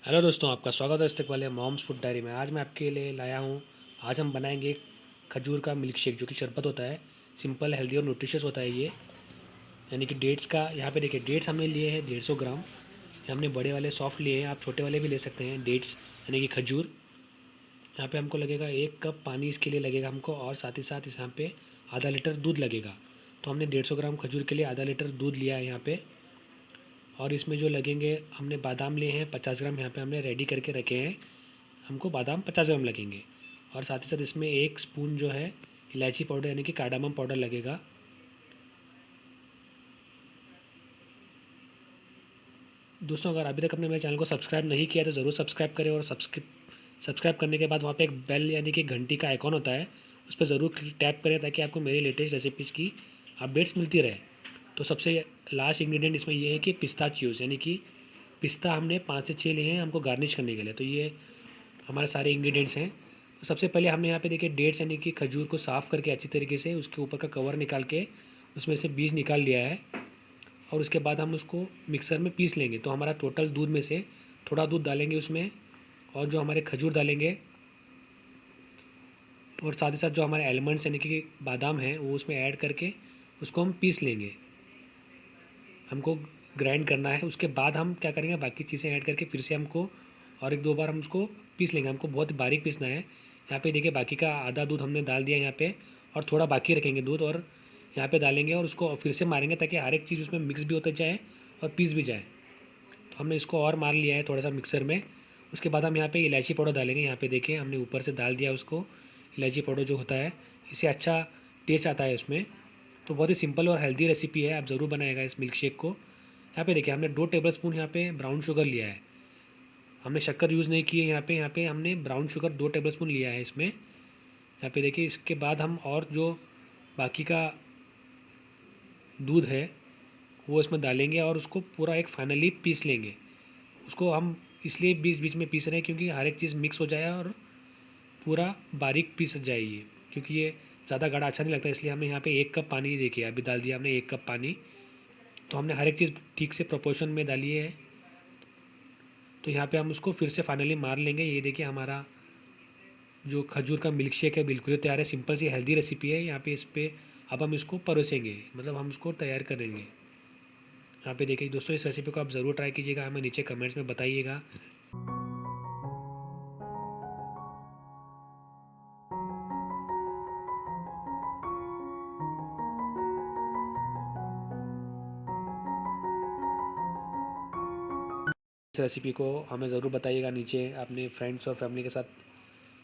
Hello दोस्तों, आपका स्वागत है इस्तकबाल है मॉम्स फूड डायरी में। आज मैं आपके लिए लाया हूँ। आज हम बनाएंगे खजूर का मिल्क शेक, जो कि शरबत होता है। सिंपल, हेल्दी और न्यूट्रिशियस होता है ये। यानी कि डेट्स का, यहाँ पे देखिए डेट्स हमने लिए हैं 150 ग्राम। ये हमने बड़े वाले सॉफ्ट लिए हैं, आप छोटे वाले भी ले सकते हैं। डेट्स यानी कि खजूर। यहाँ पे हमको लगेगा 1 कप पानी इसके लिए लगेगा हमको, और साथ ही साथ इस यहाँ पे आधा लीटर दूध लगेगा। तो हमने 150 ग्राम खजूर के लिए आधा लीटर दूध लिया है यहाँ पे। और इसमें जो लगेंगे, हमने बादाम लिए हैं 50 ग्राम, यहाँ पे हमने रेडी करके रखे हैं। हमको बादाम 50 ग्राम लगेंगे। और साथ ही साथ इसमें 1 स्पून जो है इलायची पाउडर यानी कि कार्डामम पाउडर लगेगा। दोस्तों, अगर अभी तक आपने मेरे चैनल को सब्सक्राइब नहीं किया तो ज़रूर सब्सक्राइब करें, और सब्सक्राइब करने के बाद वहाँ पे एक बेल यानी कि घंटी का आइकॉन होता है, उस पर ज़रूर टैप करें, ताकि आपको मेरी लेटेस्ट रेसिपीज़ की अपडेट्स मिलती रहे। तो सबसे लास्ट इंग्रेडिएंट इसमें ये है कि पिस्ताचियोज़, यानी कि पिस्ता हमने 5 से 6 लिए हैं हमको गार्निश करने के लिए। तो ये हमारे सारे इंग्रेडिएंट्स हैं। तो सबसे पहले हमने यहाँ पे देखिए डेट्स यानी कि खजूर को साफ़ करके अच्छी तरीके से उसके ऊपर का कवर निकाल के उसमें से बीज निकाल लिया है। और उसके बाद हम उसको मिक्सर में पीस लेंगे। तो हमारा टोटल दूध में से थोड़ा दूध डालेंगे उसमें, और जो हमारे खजूर डालेंगे, और साथ ही साथ जो हमारे एलिमेंट्स यानी कि बादाम हैं वो उसमें ऐड करके उसको हम पीस लेंगे। हमको ग्राइंड करना है। उसके बाद हम क्या करेंगे, बाकी चीज़ें ऐड करके फिर से हमको और एक दो बार हम उसको पीस लेंगे। हमको बहुत बारीक पीसना है। यहाँ पे देखिए बाकी का आधा दूध हमने डाल दिया यहाँ पे, और थोड़ा बाकी रखेंगे दूध, और यहाँ पे डालेंगे और उसको फिर से मारेंगे, ताकि हर एक चीज़ उसमें मिक्स भी होते जाए और पीस भी जाए। तो हमने इसको और मार लिया है थोड़ा सा मिक्सर में। उसके बाद हम यहाँ पे इलायची पाउडर डालेंगे। यहाँ पे देखिए हमने ऊपर से डाल दिया उसको। इलायची पाउडर जो होता है, इससे अच्छा टेस्ट आता है उसमें। तो बहुत ही सिंपल और हेल्दी रेसिपी है, आप ज़रूर बनाएगा इस मिल्क शेक को। यहाँ पे देखिए हमने 2 टेबल स्पून यहाँ पे ब्राउन शुगर लिया है। हमने शक्कर यूज़ नहीं की है यहाँ पे हमने ब्राउन शुगर 2 टेबल स्पून लिया है इसमें। यहाँ पे देखिए इसके बाद हम और जो बाकी का दूध है वो इसमें डालेंगे, और उसको पूरा एक फाइनली पीस लेंगे। उसको हम इसलिए बीच बीच में पीस रहे हैं क्योंकि हर एक चीज़ मिक्स हो जाए और पूरा बारीक पीस जाए ये। क्योंकि ये ज़्यादा गाढ़ा अच्छा नहीं लगता, इसलिए हमने यहाँ पे 1 कप पानी देखिए अभी डाल दिया हमने 1 कप पानी। तो हमने हर एक चीज़ ठीक से प्रोपोर्शन में डाली है। तो यहाँ पे हम उसको फिर से फाइनली मार लेंगे। ये देखिए हमारा जो खजूर का मिल्क शेक है बिल्कुल ही तैयार है। सिंपल सी हेल्दी रेसिपी है। यहाँ पे इस पे अब हम इसको परोसेंगे, मतलब हम इसको तैयार करेंगे। यहाँ पे देखिए दोस्तों, इस रेसिपी को आप ज़रूर ट्राई कीजिएगा, हमें नीचे कमेंट्स में बताइएगा। इस रेसिपी को हमें ज़रूर बताइएगा नीचे, अपने फ्रेंड्स और फैमिली के साथ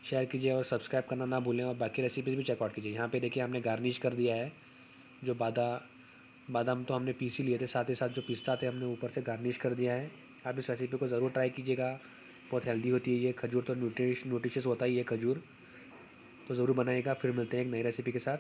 शेयर कीजिए, और सब्सक्राइब करना ना भूलें, और बाकी रेसिपीज़ भी चेकआउट कीजिए। यहाँ पे देखिए हमने गार्निश कर दिया है। जो बादाम तो हमने पीस ही लिए थे, साथ ही साथ जो पिस्ता थे हमने ऊपर से गार्निश कर दिया है। आप इस रेसिपी को ज़रूर ट्राई कीजिएगा, बहुत हेल्दी होती है ये खजूर। तो न्यूट्रिशियस होता ही है ये खजूर। तो ज़रूर बनाइएगा। फिर मिलते हैं एक नई रेसिपी के साथ।